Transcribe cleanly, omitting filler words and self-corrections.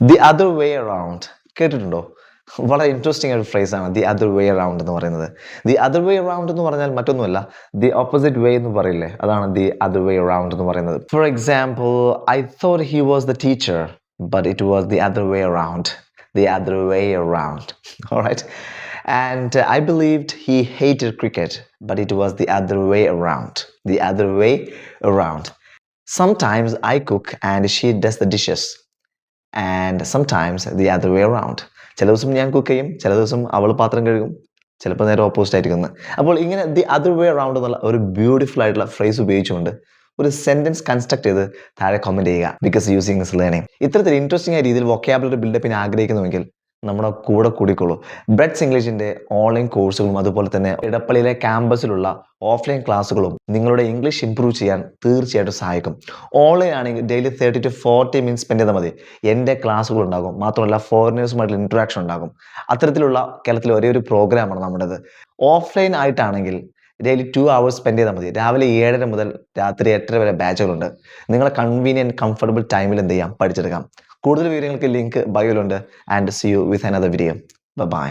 The other way around കേട്ടിട്ടുണ്ടോ? വളരെ interesting ആയ ഒരു ഫ്രേസാണ് ദി അതർ വേ അറൗണ്ട് എന്ന് പറയുന്നത്. ദി അതർ വേ അറൗണ്ട് എന്ന് പറഞ്ഞാൽ മറ്റൊന്നുമല്ല, ദി ഓപ്പോസിറ്റ് വേ എന്ന് പറയില്ലേ, അതാണ് ദി അതർ വേ അറൗണ്ട് എന്ന് പറയുന്നത്. For example, I thought he was the teacher but it was the other way around. The other way around. Alright. And I believed he hated cricket, but it was the other way around. The other way around. Sometimes I cook and she does the dishes. And sometimes the other way around. ചില ദിവസം ഞാൻ cook ചെയ്യും, ചില ദിവസം അവൾ പാത്രം കഴുകും, ചിലപ്പോൾ നേരെ ഓപ്പോസിറ്റ് ആയിരിക്കും. അപ്പോൾ ഇങ്ങനെ ദി അതർ വേ അറൗണ്ട് എന്നുള്ള ഒരു ബ്യൂട്ടിഫുൾ ആയിട്ടുള്ള ഫ്രേസ് ഉപയോഗിച്ചുകൊണ്ട് ഒരു സെന്റൻസ് കൺസ്ട്രക്ട് ചെയ്ത് താഴെ കമന്റ് ചെയ്യുക. Because using is learning. ഇത്തരത്തിൽ ഇൻട്രസ്റ്റിംഗ് ആയ രീതിയിൽ വൊക്കാബുലറി ബിൽഡപ്പിന് ആഗ്രഹിക്കുന്നുവെങ്കിൽ നമ്മുടെ കൂടെ കൂടിക്കോളൂ. ബ്രെഡ്സ് ഇംഗ്ലീഷിന്റെ ഓൺലൈൻ കോഴ്സുകളും അതുപോലെ തന്നെ ഇടപ്പള്ളിയിലെ ക്യാമ്പസിലുള്ള ഓഫ്ലൈൻ ക്ലാസ്സുകളും നിങ്ങളുടെ ഇംഗ്ലീഷ് ഇംപ്രൂവ് ചെയ്യാൻ തീർച്ചയായിട്ടും സഹായിക്കും. ഓൺലൈൻ ആണെങ്കിൽ ഡെയിലി 30 to 40 മിനിറ്റ്സ് സ്പെൻഡ് ചെയ്താൽ മതി. എൻ്റെ ക്ലാസ്സുകൾ ഉണ്ടാകും, മാത്രമല്ല ഫോറിനേഴ്സുമായിട്ടുള്ള ഇൻട്രാക്ഷൻ ഉണ്ടാകും. അത്തരത്തിലുള്ള കേരളത്തിലെ ഒരേ ഒരു പ്രോഗ്രാമാണ് നമ്മുടേത്. ഓഫ്ലൈൻ ആയിട്ടാണെങ്കിൽ ഡെയിലി 2 hours സ്പെൻഡ് ചെയ്താൽ മതി. രാവിലെ 7:30 മുതൽ രാത്രി 8:30 വരെ ബാച്ചുകളുണ്ട്. നിങ്ങളെ കൺവീനിയൻറ്റ് കംഫർട്ടബിൾ ടൈമിൽ എന്ത് ചെയ്യാം, പഠിച്ചെടുക്കാം. കൂടുതൽ വിവരങ്ങൾക്ക് ലിങ്ക് ബയോയിലുണ്ട്. And see you with another video. By.